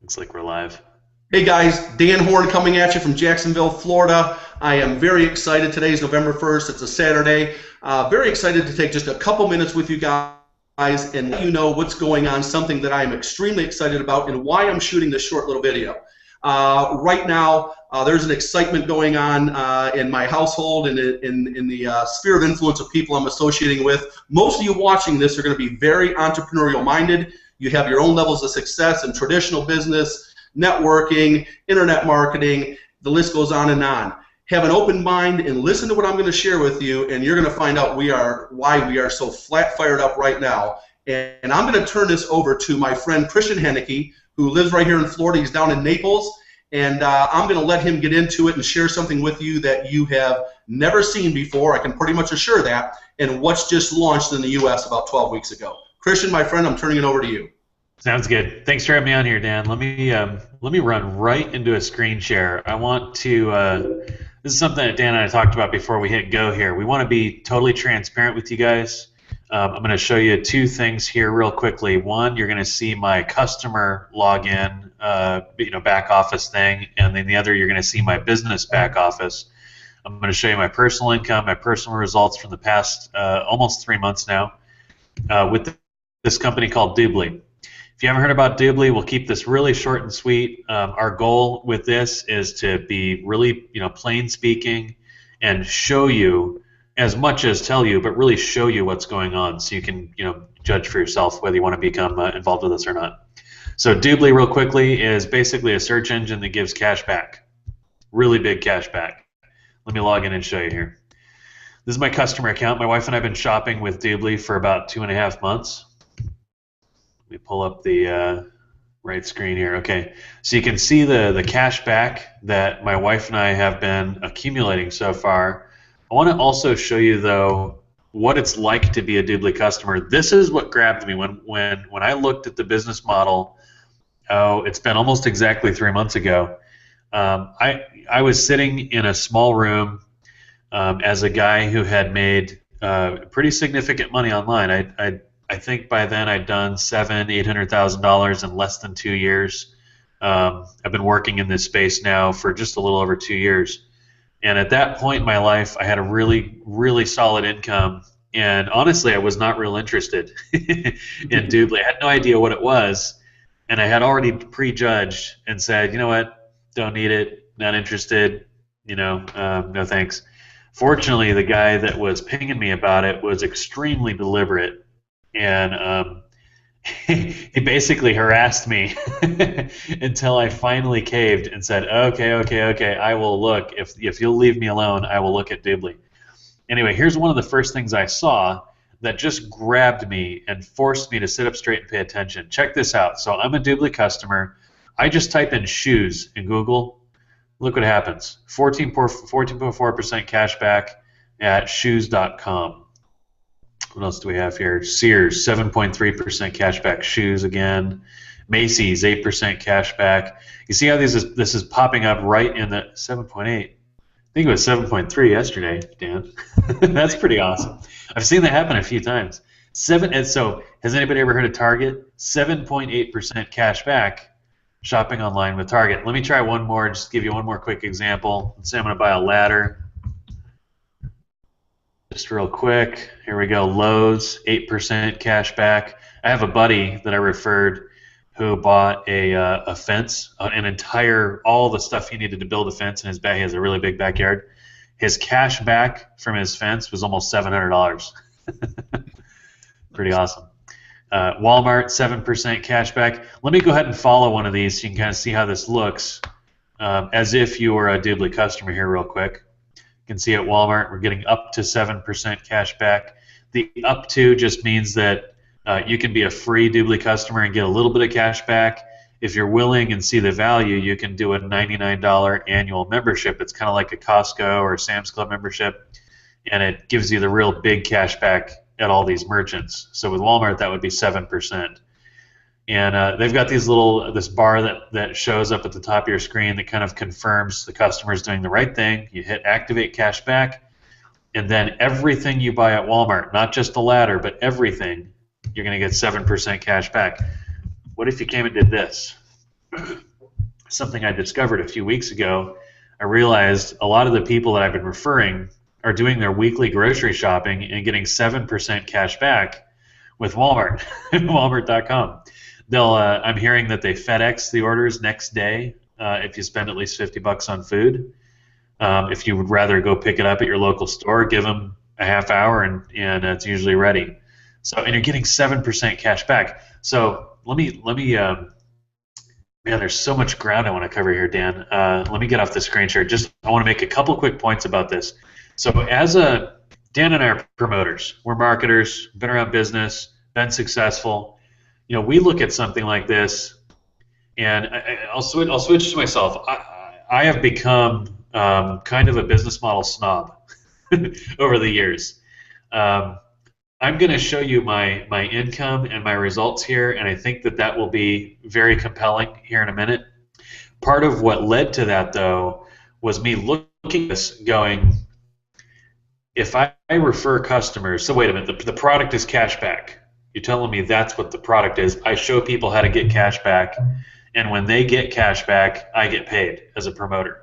Looks like we're live. Hey guys, Dan Horn coming at you from Jacksonville, Florida. I am very excited. Today is November 1st. It's a Saturday. Very excited to take just a couple minutes with you guys and let you know what's going on, something that I am extremely excited about and why I'm shooting this short little video. Right now, there's an excitement going on in my household and in the sphere of influence of people I'm associating with. Most of you watching this are going to be very entrepreneurial minded. You have your own levels of success in traditional business, networking, internet marketing, the list goes on and on. Have an open mind and listen to what I'm going to share with you, and you're going to find out why we are so flat fired up right now. And I'm going to turn this over to my friend Christian Henneke, who lives right here in Florida. He's down in Naples, and I'm going to let him get into it and share something with you that you have never seen before. I can pretty much assure that, and what's just launched in the U.S. about 12 weeks ago. Christian, my friend, I'm turning it over to you. Sounds good. Thanks for having me on here, Dan. Let me run right into a screen share. I want to. This is something that Dan and I talked about before we hit go here. We want to be totally transparent with you guys. I'm going to show you two things here real quickly. One, you're going to see my customer login, back office thing, and then the other, you're going to see my business back office. I'm going to show you my personal income, my personal results from the past almost 3 months now with this company called Doobly. If you haven't heard about Doobly, we'll keep this really short and sweet. Our goal with this is to be really, plain speaking, and show you as much as tell you, but really show you what's going on, so you can, judge for yourself whether you want to become involved with us or not. So Doobly, real quickly, is basically a search engine that gives cash back, really big cash back. Let me log in and show you here. This is my customer account. My wife and I have been shopping with Doobly for about 2.5 months. Let me pull up the right screen here. Okay, so you can see the cash back that my wife and I have been accumulating so far. I want to also show you, though, what it's like to be a Doobly customer. This is what grabbed me when I looked at the business model. Oh, it's been almost exactly 3 months ago. I was sitting in a small room as a guy who had made pretty significant money online. I think by then I'd done $800,000 in less than 2 years. I've been working in this space now for just a little over 2 years, and at that point in my life, I had a really, really solid income. And honestly, I was not real interested in Doobly. I had no idea what it was, and I had already prejudged and said, you know what, don't need it, not interested, no thanks. Fortunately, the guy that was pinging me about it was extremely deliberate. And he basically harassed me until I finally caved and said, okay, I will look. If you'll leave me alone, I will look at Doobly. Anyway, here's one of the first things I saw that just grabbed me and forced me to sit up straight and pay attention. Check this out. So I'm a Doobly customer. I just type in shoes in Google. Look what happens. 14.4% cash back at shoes.com. What else do we have here? Sears, 7.3% cashback shoes again. Macy's, 8% cashback. You see how this is popping up right in the 7.8. I think it was 7.3 yesterday, Dan. That's pretty awesome. I've seen that happen a few times. And so, has anybody ever heard of Target? 7.8% cashback shopping online with Target. Let me try one more. Just give you one more quick example. Let's say I'm going to buy a ladder. Just real quick, here we go. Lowe's, 8% cash back. I have a buddy that I referred who bought a fence, all the stuff he needed to build a fence in his back. He has a really big backyard. His cash back from his fence was almost $700. Pretty awesome. Walmart, 7% cash back. Let me go ahead and follow one of these so you can kind of see how this looks as if you were a Doobly customer here real quick. You can see at Walmart we're getting up to 7% cash back. The up to just means that you can be a free Doobly customer and get a little bit of cash back. If you're willing and see the value, you can do a $99 annual membership. It's kind of like a Costco or a Sam's Club membership, and it gives you the real big cash back at all these merchants. So with Walmart, that would be 7%. And they've got this bar that shows up at the top of your screen that kind of confirms the customer's doing the right thing. You hit activate cash back, and then everything you buy at Walmart, not just the ladder, but everything, you're going to get 7% cash back. What if you came and did this? something I discovered a few weeks ago. I realized a lot of the people that I've been referring are doing their weekly grocery shopping and getting 7% cash back with Walmart, Walmart.com. I'm hearing that they FedEx the orders next day if you spend at least $50 on food. If you would rather go pick it up at your local store, give them a half hour and it's usually ready. So, and you're getting 7% cash back. So let me man, there's so much ground I want to cover here, Dan. Let me get off the screen share. I want to make a couple quick points about this. So Dan and I are promoters. We're marketers, been around business, been successful. We look at something like this, and I'll switch to myself. I have become kind of a business model snob over the years. I'm going to show you my income and my results here, and I think that will be very compelling here in a minute. Part of what led to that, though, was me looking at this going, if I refer customers, so wait a minute, the product is cash back. You're telling me that's what the product is. I show people how to get cash back, and when they get cash back, I get paid as a promoter.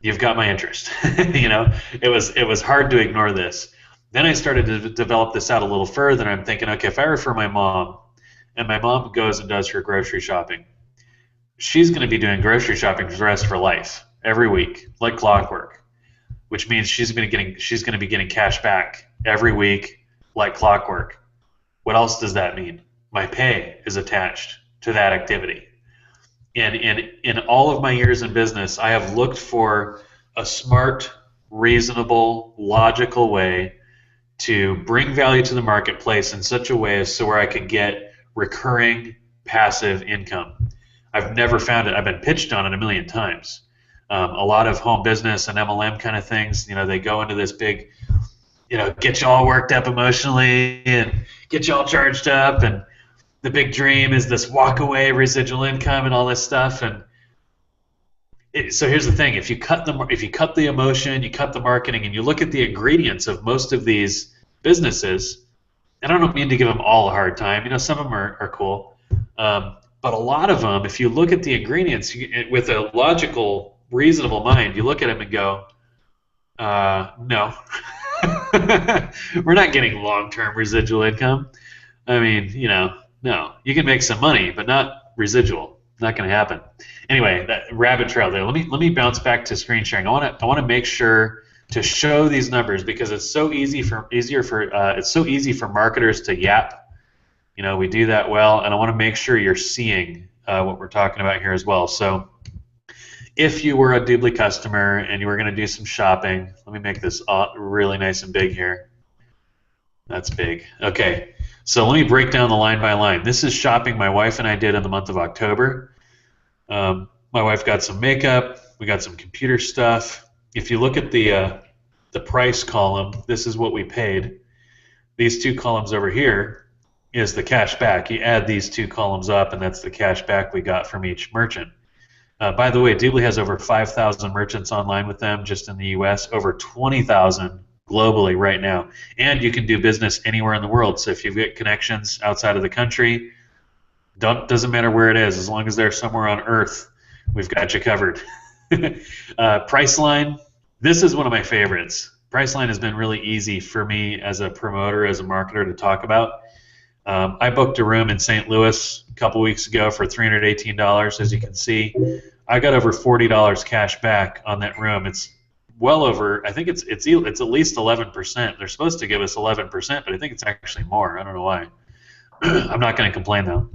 You've got my interest. It was hard to ignore this. Then I started to develop this out a little further, and I'm thinking, okay, if I refer my mom, and my mom goes and does her grocery shopping, she's going to be doing grocery shopping for the rest of her life, every week, like clockwork, which means she's going to be getting cash back every week, like clockwork. What else does that mean? My pay is attached to that activity. And in all of my years in business, I have looked for a smart, reasonable, logical way to bring value to the marketplace in such a way as so where I could get recurring passive income. I've never found it. I've been pitched on it a million times. A lot of home business and MLM kind of things, they go into this big, get you all worked up emotionally and get you all charged up, and the big dream is this walk away residual income and all this stuff. And so here's the thing: if you cut the emotion, you cut the marketing, and you look at the ingredients of most of these businesses, and I don't mean to give them all a hard time. Some of them are cool, but a lot of them, if you look at the ingredients with a logical, reasonable mind, you look at them and go, no, we're not getting long-term residual income. I mean, no, you can make some money, but not residual. Not going to happen. Anyway, that rabbit trail there. Let me bounce back to screen sharing. I want to make sure to show these numbers because it's so easy for marketers to yap. We do that well, and I want to make sure you're seeing what we're talking about here as well. So, if you were a Doobly customer and you were going to do some shopping, let me make this really nice and big here. That's big. Okay. So let me break down the line by line. This is shopping my wife and I did in the month of October. My wife got some makeup. We got some computer stuff. If you look at the price column, this is what we paid. These two columns over here is the cash back. You add these two columns up, and that's the cash back we got from each merchant. By the way, Doobly has over 5,000 merchants online with them just in the U.S., over 20,000 globally right now, and you can do business anywhere in the world. So if you've got connections outside of the country, doesn't matter where it is, as long as they're somewhere on Earth, we've got you covered. Priceline, this is one of my favorites. Priceline has been really easy for me as a promoter, as a marketer to talk about. I booked a room in St. Louis a couple weeks ago for $318. As you can see, I got over $40 cash back on that room. It's well over, I think it's at least 11%. They're supposed to give us 11%, but I think it's actually more. I don't know why. I'm not going to complain though.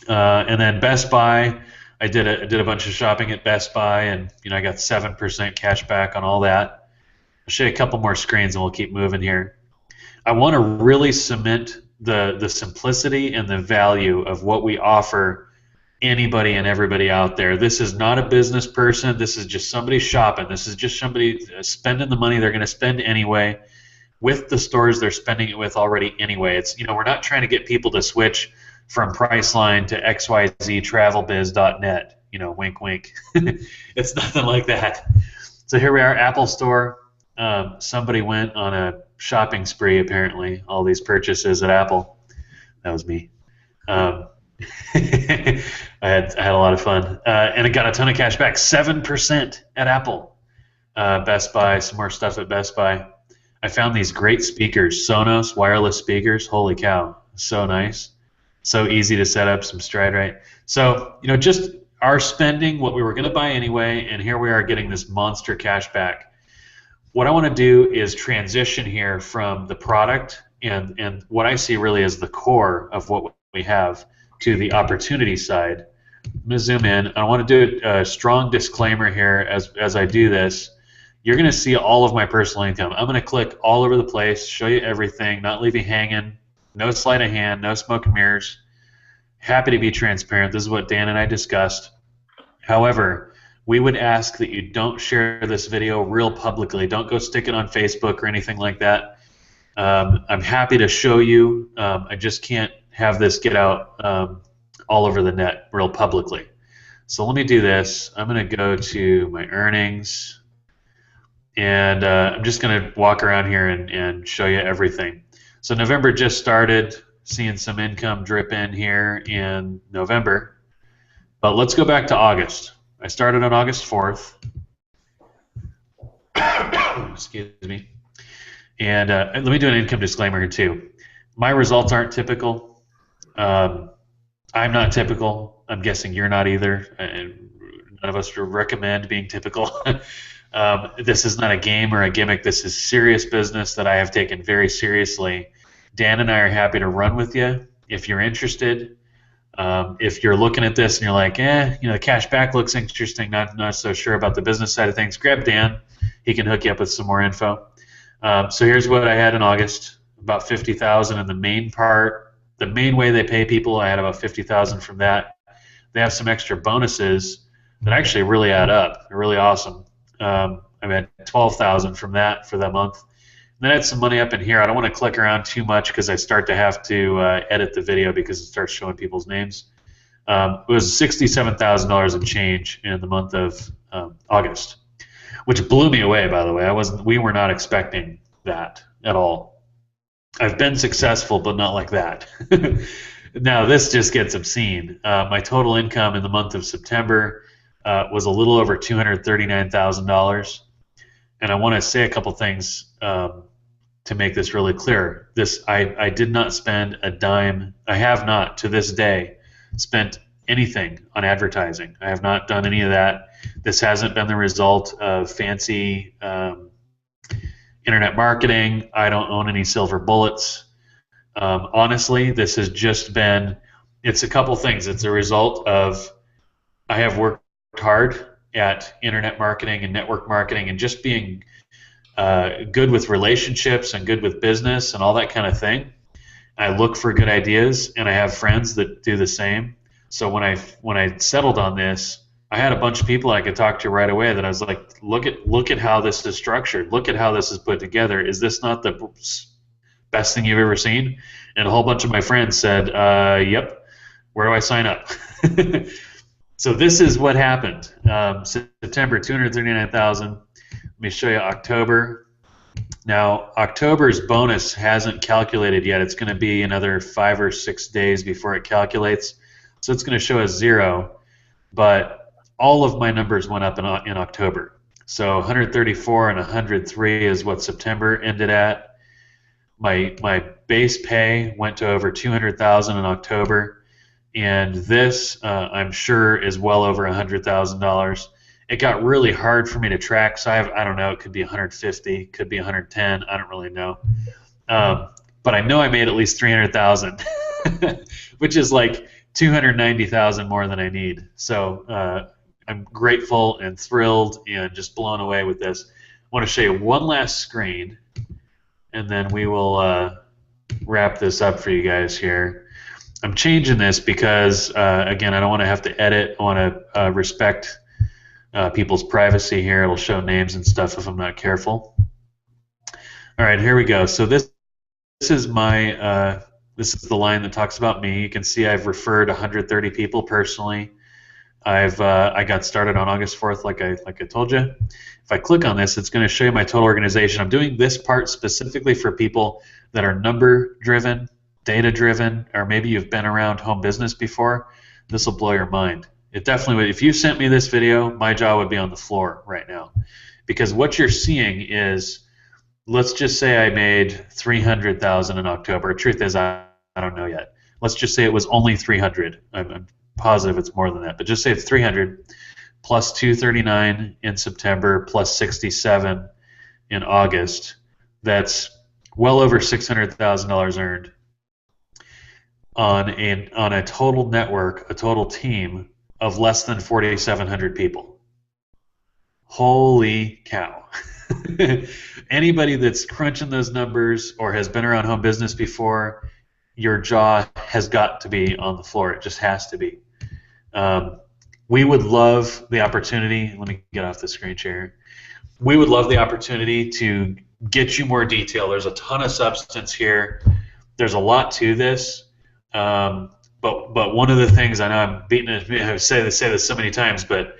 And then Best Buy, I did a bunch of shopping at Best Buy, and I got 7% cash back on all that. I'll show you a couple more screens, and we'll keep moving here. I want to really cement the simplicity and the value of what we offer anybody and everybody out there. This is not a business person. This is just somebody shopping. This is just somebody spending the money they're going to spend anyway with the stores they're spending it with already anyway. It's we're not trying to get people to switch from Priceline to xyztravelbiz.net. Wink, wink. It's nothing like that. So here we are, Apple Store. Somebody went on a shopping spree, apparently, all these purchases at Apple. That was me. I had a lot of fun, and it got a ton of cash back. 7% at Apple, Best Buy, some more stuff at Best Buy. I found these great speakers, Sonos wireless speakers. Holy cow, so nice, so easy to set up. Some Stride Right. So just our spending what we were going to buy anyway, and here we are getting this monster cash back. What I want to do is transition here from the product and what I see really as the core of what we have to the opportunity side. I'm going to zoom in. I want to do a strong disclaimer here as I do this. You're going to see all of my personal income. I'm going to click all over the place, show you everything, not leave you hanging, no sleight of hand, no smoke and mirrors. Happy to be transparent. This is what Dan and I discussed. However, we would ask that you don't share this video real publicly. Don't go stick it on Facebook or anything like that. I'm happy to show you. I just can't have this get out all over the net real publicly. So let me do this. I'm going to go to my earnings, and I'm just going to walk around here and show you everything. So November just started, seeing some income drip in here in November. But let's go back to August. I started on August 4th. Excuse me. And let me do an income disclaimer here too. My results aren't typical. I'm not typical. I'm guessing you're not either. And none of us would recommend being typical. This is not a game or a gimmick. This is serious business that I have taken very seriously. Dan and I are happy to run with you if you're interested. If you're looking at this and you're like, the cash back looks interesting, not so sure about the business side of things, grab Dan. He can hook you up with some more info. So here's what I had in August, about $50,000 in the main part. The main way they pay people, I had about $50,000 from that. They have some extra bonuses that actually really add up. They're really awesome. I had $12,000 from that for that month. Then I had some money up in here. I don't want to click around too much because I start to have to edit the video because it starts showing people's names. It was $67,000 in change in the month of August, which blew me away, by the way. We were not expecting that at all. I've been successful, but not like that. Now, this just gets obscene. My total income in the month of September was a little over $239,000. And I want to say a couple things to make this really clear. I did not spend a dime. I have not, to this day, spent anything on advertising. I have not done any of that. This hasn't been the result of fancy internet marketing. I don't own any silver bullets. Honestly, this has just been, it's a couple things. It's a result of I have worked hard at internet marketing and network marketing and just being good with relationships and good with business and all that kind of thing. I look for good ideas, and I have friends that do the same. So when I settled on this, I had a bunch of people I could talk to right away that I was like, look at how this is structured. Look at how this is put together. Is this not the best thing you've ever seen? And a whole bunch of my friends said, yep. Where do I sign up? So this is what happened. September, $239,000. Let me show you October. Now, October's bonus hasn't calculated yet. It's going to be another 5 or 6 days before it calculates. So it's going to show us 0. But all of my numbers went up in October. So 134 and 103 is what September ended at. My base pay went to over $200,000 in October. And this, I'm sure, is well over $100,000. It got really hard for me to track, so I don't know, it could be 150, could be 110, I don't really know. But I know I made at least 300,000, which is like 290,000 more than I need. So I'm grateful and thrilled and just blown away with this. I want to show you one last screen, and then we will wrap this up for you guys here. I'm changing this because, again, I don't want to have to edit. I want to respect people's privacy here. It'll show names and stuff if I'm not careful. All right, here we go. So this is my this is the line that talks about me. You can see I've referred 130 people personally. I got started on August 4th, like I told you. If I click on this, it's going to show you my total organization. I'm doing this part specifically for people that are number driven, data driven, or maybe you've been around home business before. This will blow your mind. It definitely would. If you sent me this video, my jaw would be on the floor right now, because what you're seeing is, let's just say I made 300,000 in October. Truth is, I don't know yet. Let's just say it was only 300. I'm positive it's more than that, but just say it's 300 plus 239 in September plus 67 in August. That's well over $600,000 earned on a total network, a total team of less than 4,700 people. Holy cow. Anybody that's crunching those numbers or has been around home business before, your jaw has got to be on the floor. It just has to be. We would love the opportunity. Let me get off the screen share. We would love the opportunity to get you more detail. There's a ton of substance here. There's a lot to this. But one of the things, I know I'm beating it, I say this so many times, but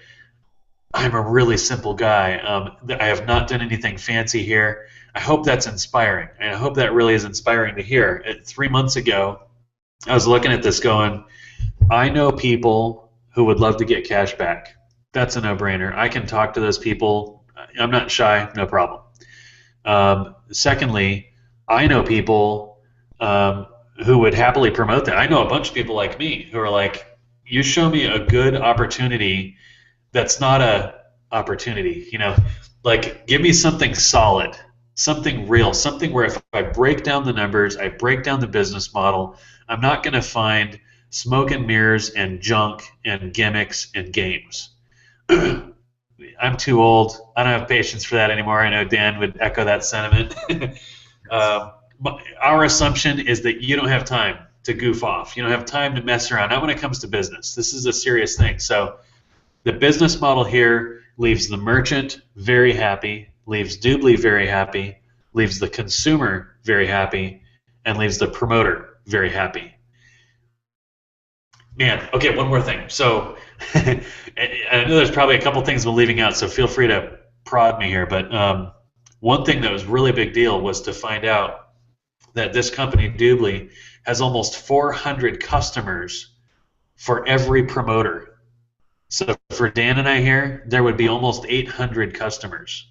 I'm a really simple guy. I have not done anything fancy here. I hope that's inspiring, and I hope that really is inspiring to hear. 3 months ago, I was looking at this going, I know people who would love to get cash back. That's a no-brainer. I can talk to those people. I'm not shy, no problem. Secondly, I know people who would happily promote that. I know a bunch of people like me who are like, you show me a good opportunity that's not a opportunity, like give me something solid, something real, something where if I break down the numbers, I break down the business model, I'm not going to find smoke and mirrors and junk and gimmicks and games. I'm too old. I don't have patience for that anymore. I know Dan would echo that sentiment. Our assumption is that you don't have time to goof off. You don't have time to mess around. Not when it comes to business. This is a serious thing. So the business model here leaves the merchant very happy, leaves Doobly very happy, leaves the consumer very happy, and leaves the promoter very happy. Man, okay, one more thing. So I know there's probably a couple things I'm leaving out, so feel free to prod me here. But one thing that was really a big deal was to find out that this company, Doobly, has almost 400 customers for every promoter. So for Dan and I here, there would be almost 800 customers.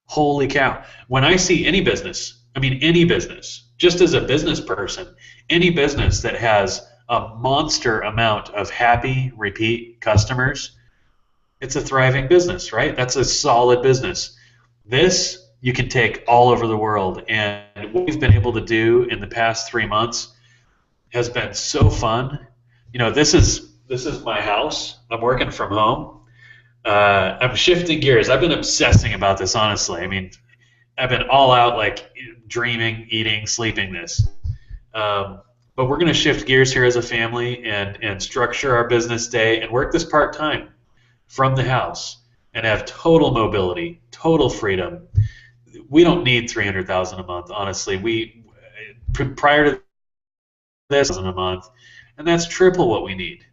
Holy cow. When I see any business, just as a business person, any business that has a monster amount of happy repeat customers, it's a thriving business, right? That's a solid business. This you can take all over the world, and what we've been able to do in the past 3 months has been so fun. This is my house. I'm working from home. I'm shifting gears. I've been obsessing about this, honestly. I've been all out, like dreaming, eating, sleeping this. But we're going to shift gears here as a family and structure our business day and work this part-time from the house and have total mobility, total freedom. We don't need $300,000 a month, honestly. Prior to this, a month, and that's triple what we need.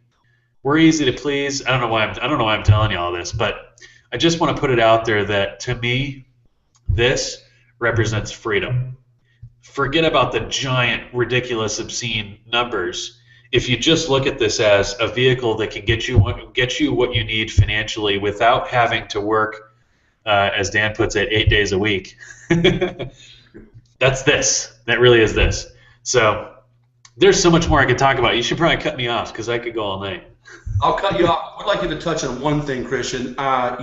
We're easy to please. I don't know why I'm telling you all this, but I just want to put it out there that to me, this represents freedom. Forget about the giant, ridiculous, obscene numbers. If you just look at this as a vehicle that can get you what you need financially without having to work, as Dan puts it, 8 days a week. That's this. That really is this. So there's so much more I could talk about. You should probably cut me off because I could go all night. I'll cut you off. I would like you to touch on one thing, Christian.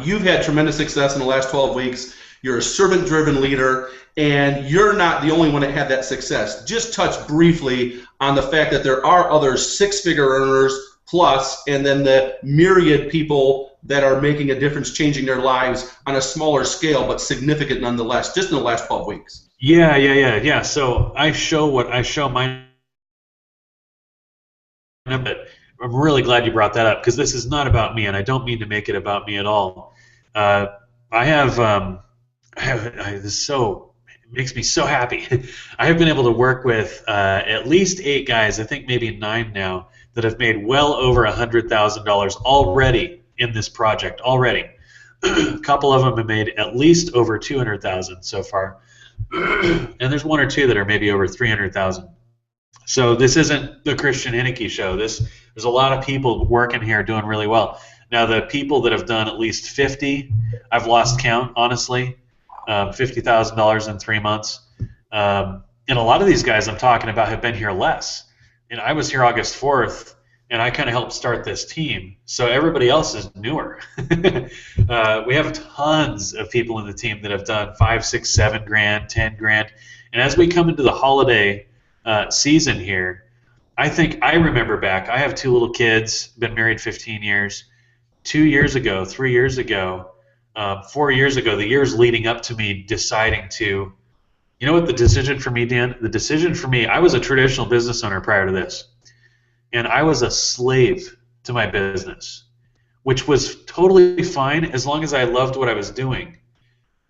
You've had tremendous success in the last 12 weeks. You're a servant-driven leader, and you're not the only one that had that success. Just touch briefly on the fact that there are other six-figure earners plus, and then the myriad people that are making a difference, changing their lives on a smaller scale, but significant nonetheless, just in the last 12 weeks. Yeah. So I show my, but I'm really glad you brought that up because this is not about me, and I don't mean to make it about me at all. It makes me so happy. I have been able to work with at least 8 guys, I think maybe 9 now, that have made well over $100,000 already in this project already. A couple of them have made at least over $200,000 so far, and there's 1 or 2 that are maybe over $300,000. So this isn't the Christian Henneke show. This There's a lot of people working here doing really well. Now, the people that have done at least 50, I've lost count, honestly, $50,000 in 3 months. And a lot of these guys I'm talking about have been here less. And I was here August 4th, and I kind of helped start this team. So everybody else is newer. We have tons of people in the team that have done 5, 6, 7 grand, 10 grand. And as we come into the holiday season here, I remember back, I have 2 little kids, been married 15 years. 2 years ago, 3 years ago, 4 years ago, the years leading up to me deciding to, you know what the decision for me, Dan? The decision for me, I was a traditional business owner prior to this. And I was a slave to my business, which was totally fine as long as I loved what I was doing.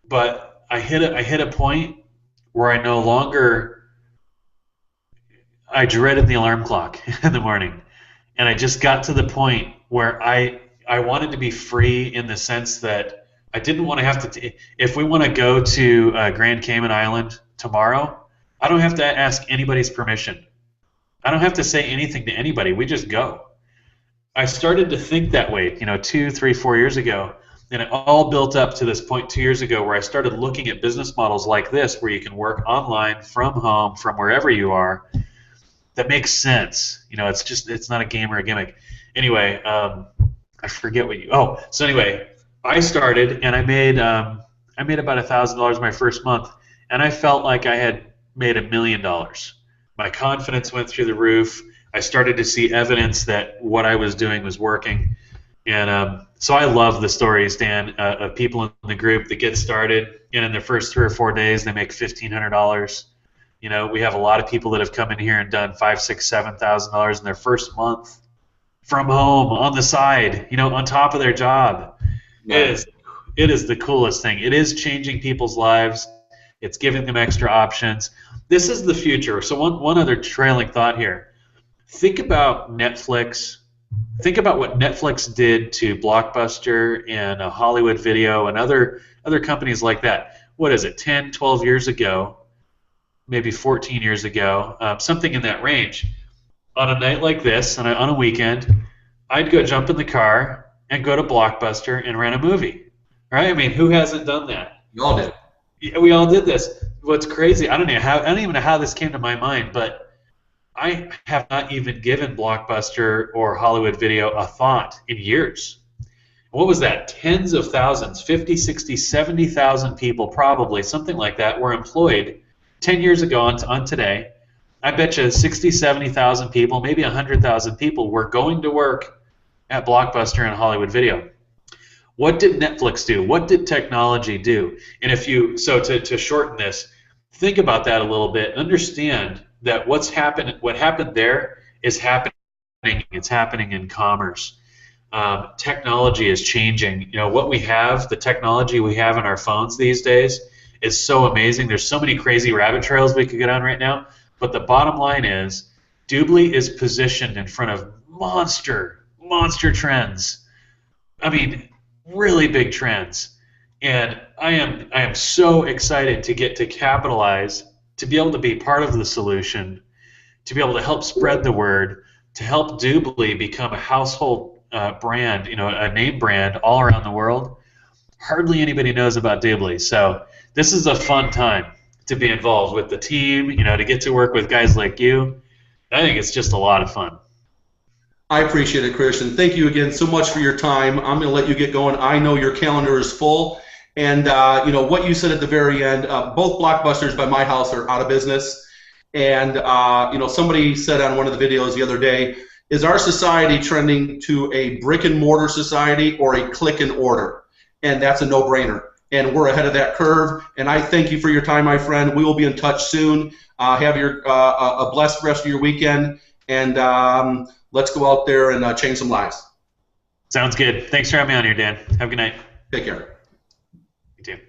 But I hit a point where I no longer, I dreaded the alarm clock in the morning. And I just got to the point where I wanted to be free in the sense that I didn't want to have to, if we want to go to Grand Cayman Island tomorrow, I don't have to ask anybody's permission. I don't have to say anything to anybody. We just go. I started to think that way, 2, 3, 4 years ago, and it all built up to this point 2 years ago where I started looking at business models like this where you can work online from home, from wherever you are. That makes sense. It's not a game or a gimmick. Anyway, I forget what so anyway, I started and I made about $1,000 my first month, and I felt like I had made $1 million. My confidence went through the roof. I started to see evidence that what I was doing was working. And so I love the stories, Dan, of people in the group that get started, and in their first 3 or 4 days they make $1,500. We have a lot of people that have come in here and done $5,000, $6,000, $7,000 in their first month from home on the side, on top of their job. Yeah. It is the coolest thing. It is changing people's lives. It's giving them extra options. This is the future. So one other trailing thought here. Think about Netflix. Think about what Netflix did to Blockbuster and Hollywood Video and other companies like that. What is it, 10, 12 years ago, maybe 14 years ago, something in that range. On a night like this, on a weekend, I'd go jump in the car and go to Blockbuster and rent a movie. Right? I mean, who hasn't done that? We all did. Yeah, we all did this. What's crazy, I don't even know how this came to my mind, but I have not even given Blockbuster or Hollywood Video a thought in years. What was that? Tens of thousands, 50, 60, 70,000 people probably, something like that, were employed 10 years ago on today. I bet you 60, 70,000 people, maybe 100,000 people were going to work at Blockbuster and Hollywood Video. What did Netflix do? What did technology do? And to shorten this, think about that a little bit. Understand that what happened there is happening. It's happening in commerce. Technology is changing. What we have, the technology we have in our phones these days is so amazing. There's so many crazy rabbit trails we could get on right now. But the bottom line is, Doobly is positioned in front of monster trends. I mean, really big trends. And I am so excited to get to capitalize, to be able to be part of the solution, to be able to help spread the word, to help Doobly become a household brand, a name brand all around the world. Hardly anybody knows about Doobly. So this is a fun time to be involved with the team, to get to work with guys like you. I think it's just a lot of fun. I appreciate it, Christian. Thank you again so much for your time. I'm going to let you get going. I know your calendar is full. And, what you said at the very end, both Blockbusters by my house are out of business. And, somebody said on one of the videos the other day, is our society trending to a brick-and-mortar society or a click-and-order? And that's a no-brainer. And we're ahead of that curve. And I thank you for your time, my friend. We will be in touch soon. Have a blessed rest of your weekend. And let's go out there and change some lives. Sounds good. Thanks for having me on here, Dan. Have a good night. Take care. You too.